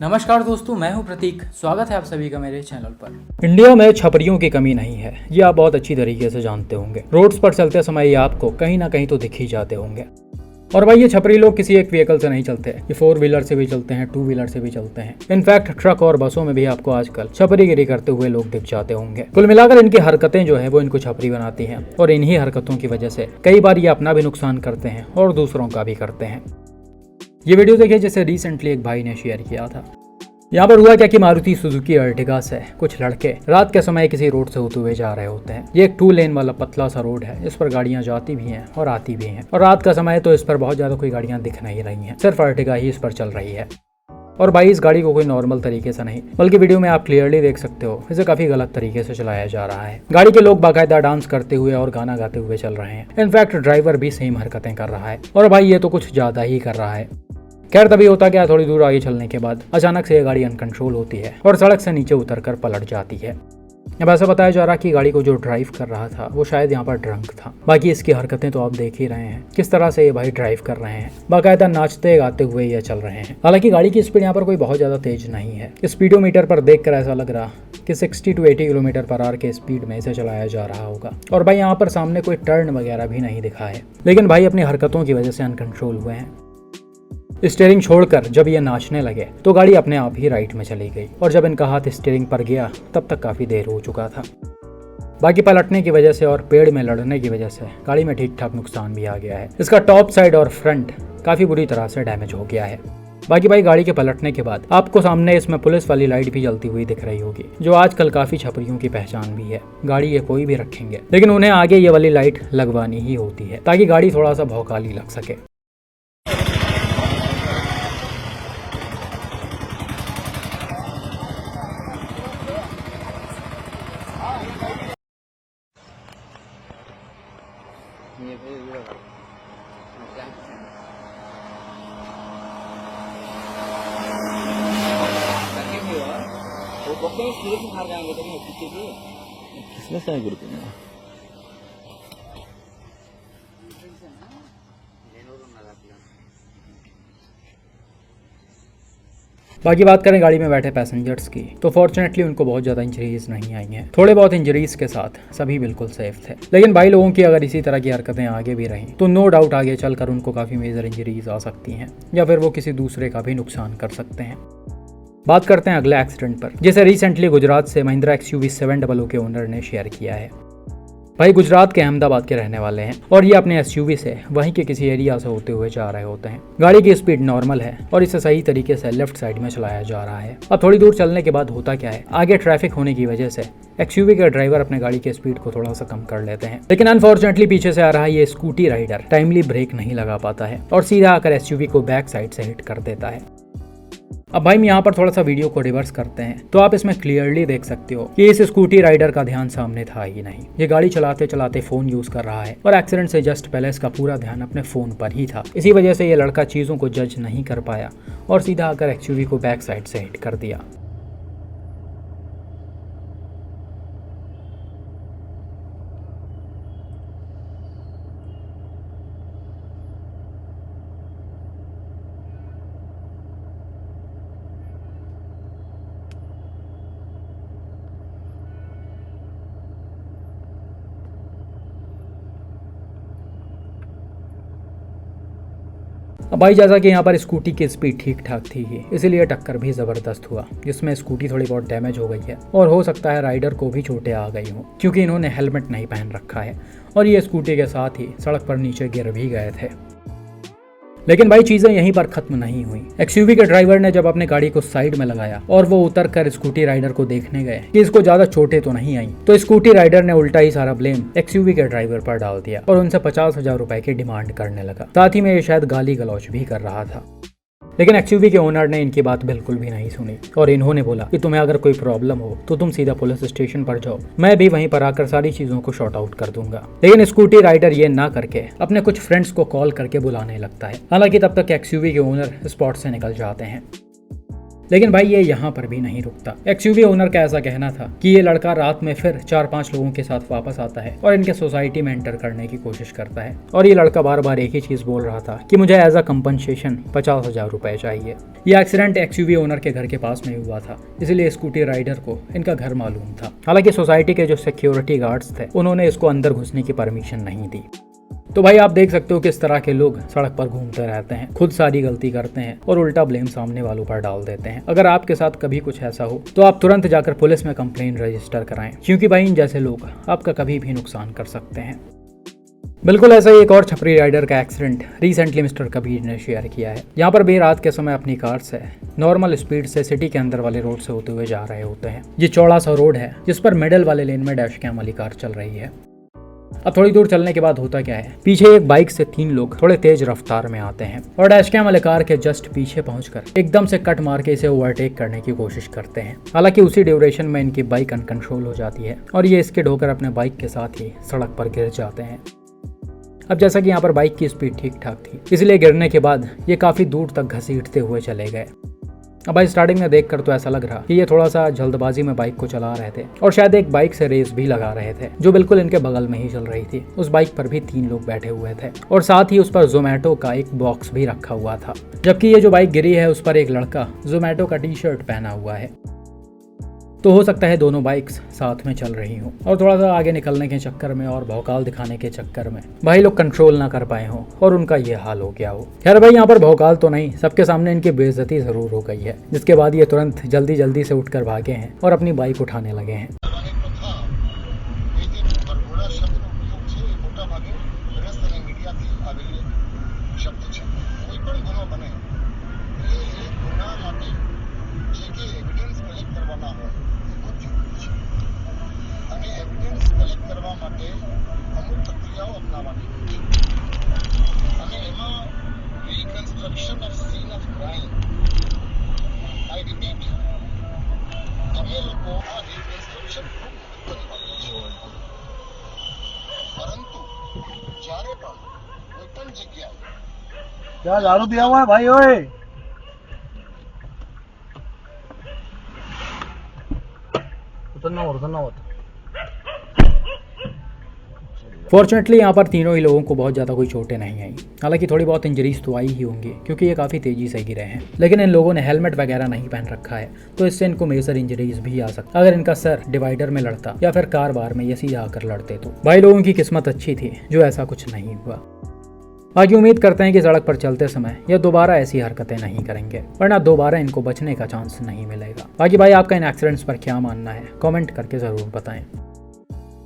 नमस्कार दोस्तों, मैं हूं प्रतीक। स्वागत है आप सभी का मेरे चैनल पर। इंडिया में छपरियों की कमी नहीं है, ये आप बहुत अच्छी तरीके से जानते होंगे। रोड्स पर चलते समय ये आपको कहीं ना कहीं तो दिख ही जाते होंगे। और भाई ये छपरी लोग किसी एक व्हीकल से नहीं चलते, ये 4 व्हीलर से भी चलते हैं, 2 व्हीलर से भी चलते हैं। इनफैक्ट ट्रक और बसों में भी आपको आजकल छपरीगिरी करते हुए लोग दिख जाते होंगे। कुल मिलाकर इनकी हरकतें जो है वो इनको छपरी बनाती हैं और इन्हीं हरकतों की वजह से कई बार ये अपना भी नुकसान करते हैं और दूसरों का भी करते हैं। ये वीडियो देखिए जिसे रिसेंटली एक भाई ने शेयर किया था। यहाँ पर हुआ क्या कि मारुति सुजुकी अर्टिगा से कुछ लड़के रात के समय किसी रोड से होते हुए जा रहे होते हैं। ये एक 2 लेन वाला पतला सा रोड है, इस पर गाड़ियां जाती भी हैं और आती भी हैं। और रात का समय तो इस पर बहुत ज्यादा कोई गाड़ियां दिख नहीं रही हैं, सिर्फ अर्टिगा ही इस पर चल रही है। और भाई इस गाड़ी को कोई नॉर्मल तरीके से नहीं, बल्कि वीडियो में आप क्लियरली देख सकते हो इसे काफी गलत तरीके से चलाया जा रहा है। गाड़ी के लोग बाकायदा डांस करते हुए और गाना गाते हुए चल रहे हैं। इनफैक्ट ड्राइवर भी सेम हरकतें कर रहा है और भाई ये तो कुछ ज्यादा ही कर रहा है। खैर तभी होता क्या, थोड़ी दूर आगे चलने के बाद अचानक से ये गाड़ी अनकंट्रोल होती है और सड़क से नीचे उतरकर पलट जाती है। अब ऐसा बताया जा रहा कि गाड़ी को जो ड्राइव कर रहा था वो शायद यहाँ पर ड्रंक था। बाकी इसकी हरकतें तो आप देख ही रहे हैं, किस तरह से ये भाई ड्राइव कर रहे हैं, बाकायदा नाचते गाते हुए ये चल रहे हैं। हालांकि गाड़ी की स्पीड यहाँ पर कोई बहुत ज्यादा तेज नहीं है। स्पीडोमीटर पर देखकर ऐसा लग रहा कि 60 to 80 km/h के स्पीड में इसे चलाया जा रहा होगा। और भाई यहाँ पर सामने कोई टर्न वगैरह भी नहीं दिखा है, लेकिन भाई अपनी हरकतों की वजह से अनकंट्रोल हुए हैं। स्टीयरिंग छोड़कर जब ये नाचने लगे तो गाड़ी अपने आप ही राइट में चली गई और जब इनका हाथ स्टीयरिंग पर गया तब तक काफी देर हो चुका था। बाकी पलटने की वजह से और पेड़ में लड़ने की वजह से गाड़ी में ठीक ठाक नुकसान भी आ गया है। इसका टॉप साइड और फ्रंट काफी बुरी तरह से डैमेज हो गया है। बाकी भाई गाड़ी के पलटने के बाद आपको सामने इसमें पुलिस वाली लाइट भी जलती हुई दिख रही होगी, जो आजकल काफी छपरियों की पहचान भी है। गाड़ी ये कोई भी रखेंगे लेकिन उन्हें आगे ये वाली लाइट लगवानी ही होती है ताकि गाड़ी थोड़ा सा भौकाली लग सके। किसने सही गुरु बाकी बात करें गाड़ी में बैठे पैसेंजर्स की, तो फॉर्चुनेटली उनको बहुत ज़्यादा इंजरीज नहीं आई हैं। थोड़े बहुत इंजरीज के साथ सभी बिल्कुल सेफ थे। लेकिन भाई लोगों की अगर इसी तरह की हरकतें आगे भी रहीं तो नो डाउट आगे चलकर उनको काफ़ी मेजर इंजरीज आ सकती हैं या फिर वो किसी दूसरे का भी नुकसान कर सकते हैं। बात करते हैं अगले एक्सीडेंट पर, जिसे रिसेंटली गुजरात से महिंद्रा XUV 700 के ओनर ने शेयर किया है। भाई गुजरात के अहमदाबाद के रहने वाले हैं और ये अपने SUV से वहीं के किसी एरिया से होते हुए जा रहे होते हैं। गाड़ी की स्पीड नॉर्मल है और इसे सही तरीके से लेफ्ट साइड में चलाया जा रहा है। अब थोड़ी दूर चलने के बाद होता क्या है, आगे ट्रैफिक होने की वजह से XUV के ड्राइवर अपने गाड़ी की स्पीड को थोड़ा सा कम कर लेते हैं, लेकिन अनफॉर्चुनेटली पीछे से आ रहा ये स्कूटी राइडर टाइमली ब्रेक नहीं लगा पाता है और सीधा आकर SUV को बैक साइड से हिट कर देता है। अब भाई यहाँ पर थोड़ा सा वीडियो को रिवर्स करते हैं तो आप इसमें क्लियरली देख सकते हो कि इस स्कूटी राइडर का ध्यान सामने था ही नहीं। ये गाड़ी चलाते चलाते फोन यूज कर रहा है और एक्सीडेंट से जस्ट पहले इसका पूरा ध्यान अपने फोन पर ही था। इसी वजह से ये लड़का चीजों को जज नहीं कर पाया और सीधा आकर XUV को बैक साइड से हिट कर दिया। अब भाई जैसा कि यहाँ पर स्कूटी की स्पीड ठीक ठाक थी ही, इसीलिए टक्कर भी ज़बरदस्त हुआ, जिसमें स्कूटी थोड़ी बहुत डैमेज हो गई है और हो सकता है राइडर को भी चोटें आ गई हों क्योंकि इन्होंने हेलमेट नहीं पहन रखा है और ये स्कूटी के साथ ही सड़क पर नीचे गिर भी गए थे। लेकिन भाई चीजें यहीं पर खत्म नहीं हुई। XUV के ड्राइवर ने जब अपने गाड़ी को साइड में लगाया और वो उतरकर स्कूटी राइडर को देखने गए कि इसको ज्यादा चोटें तो नहीं आई, तो स्कूटी राइडर ने उल्टा ही सारा ब्लेम XUV के ड्राइवर पर डाल दिया और उनसे 50,000 रुपए की डिमांड करने लगा। साथ ही में ये शायद गाली गलौज भी कर रहा था। लेकिन XUV के ओनर ने इनकी बात बिल्कुल भी नहीं सुनी और इन्होंने बोला कि तुम्हें अगर कोई प्रॉब्लम हो तो तुम सीधा पुलिस स्टेशन पर जाओ, मैं भी वहीं पर आकर सारी चीजों को शॉर्ट आउट कर दूंगा। लेकिन स्कूटी राइडर ये ना करके अपने कुछ फ्रेंड्स को कॉल करके बुलाने लगता है। हालांकि तब तक XUV के ओनर स्पॉट से निकल जाते हैं। लेकिन भाई ये यहाँ पर भी नहीं रुकता। एक्सयूवी ओनर का ऐसा कहना था कि ये लड़का रात में फिर 4-5 लोगों के साथ वापस आता है और इनके सोसाइटी में एंटर करने की कोशिश करता है। और ये लड़का बार बार एक ही चीज बोल रहा था कि मुझे एज अ कंपनसेशन 50,000 रुपए चाहिए। ये एक्सीडेंट एक्सयूवी ओनर के घर के पास में हुआ था, इसलिए स्कूटी राइडर को इनका घर मालूम था। हालांकि सोसाइटी के जो सिक्योरिटी गार्ड्स थे उन्होंने इसको अंदर घुसने की परमिशन नहीं दी। तो भाई आप देख सकते हो किस तरह के लोग सड़क पर घूमते रहते हैं, खुद सारी गलती करते हैं और उल्टा ब्लेम सामने वालों पर डाल देते हैं। अगर आपके साथ कभी कुछ ऐसा हो तो आप तुरंत जाकर पुलिस में कंप्लेन रजिस्टर कराएं, क्योंकि भाई इन जैसे लोग आपका कभी भी नुकसान कर सकते हैं। बिल्कुल ऐसा ही एक और छपरी राइडर का एक्सीडेंट रिसेंटली मिस्टर कबीर ने शेयर किया है। यहाँ पर भी रात के समय अपनी कार से नॉर्मल स्पीड से सिटी के अंदर वाले रोड से होते हुए जा रहे होते हैं। ये चौड़ा सा रोड है जिस पर मिडल वाले लेन में डैश कैम वाली कार चल रही है। अब थोड़ी दूर चलने के बाद होता क्या है, पीछे एक बाइक से 3 लोग थोड़े तेज रफ्तार में आते हैं और डैश कैम वाले कार के जस्ट पीछे पहुंचकर एकदम से कट मार के इसे ओवरटेक करने की कोशिश करते हैं। हालांकि उसी ड्यूरेशन में इनकी बाइक अनकंट्रोल हो जाती है और ये स्किड होकर अपने बाइक के साथ ही सड़क पर गिर जाते हैं। अब जैसा कि यहाँ पर बाइक की स्पीड ठीक ठाक थी, इसलिए गिरने के बाद ये काफी दूर तक घसीटते हुए चले गए। अब भाई स्टार्टिंग में देखकर तो ऐसा लग रहा कि ये थोड़ा सा जल्दबाजी में बाइक को चला रहे थे और शायद एक बाइक से रेस भी लगा रहे थे जो बिल्कुल इनके बगल में ही चल रही थी। उस बाइक पर भी 3 लोग बैठे हुए थे और साथ ही उस पर जोमेटो का एक बॉक्स भी रखा हुआ था, जबकि ये जो बाइक गिरी है उस पर एक लड़का जोमेटो का टी-शर्ट पहना हुआ है। तो हो सकता है दोनों बाइक्स साथ में चल रही हों और थोड़ा सा आगे निकलने के चक्कर में और भौकाल दिखाने के चक्कर में भाई लोग कंट्रोल ना कर पाए हों और उनका ये हाल हो गया हो। खैर भाई यहाँ पर भौकाल तो नहीं, सबके सामने इनकी बेइज्जती जरूर हो गई है, जिसके बाद ये तुरंत जल्दी जल्दी से उठकर भागे हैं और अपनी बाइक उठाने लगे हैं। क्या दारू दिया हुआ है भाई? ओए उतना होता। फॉर्चुनेटली यहाँ पर तीनों ही लोगों को बहुत ज़्यादा कोई चोटें नहीं आई। हालांकि थोड़ी बहुत इंजरीज तो आई ही होंगी क्योंकि ये काफ़ी तेज़ी से गिरे हैं, लेकिन इन लोगों ने हेलमेट वगैरह नहीं पहन रखा है, तो इससे इनको मेजर इंजरीज भी आ सकती अगर इनका सर डिवाइडर में लड़ता या फिर कार बार में ये सीधा आकर लड़ते तो। भाई लोगों की किस्मत अच्छी थी जो ऐसा कुछ नहीं हुआ। बाकी उम्मीद करते हैं कि सड़क पर चलते समय ये दोबारा ऐसी हरकतें नहीं करेंगे, वरना दोबारा इनको बचने का चांस नहीं मिलेगा। बाकी भाई आपका इन एक्सीडेंट्स पर क्या मानना है, कमेंट करके ज़रूर बताएं।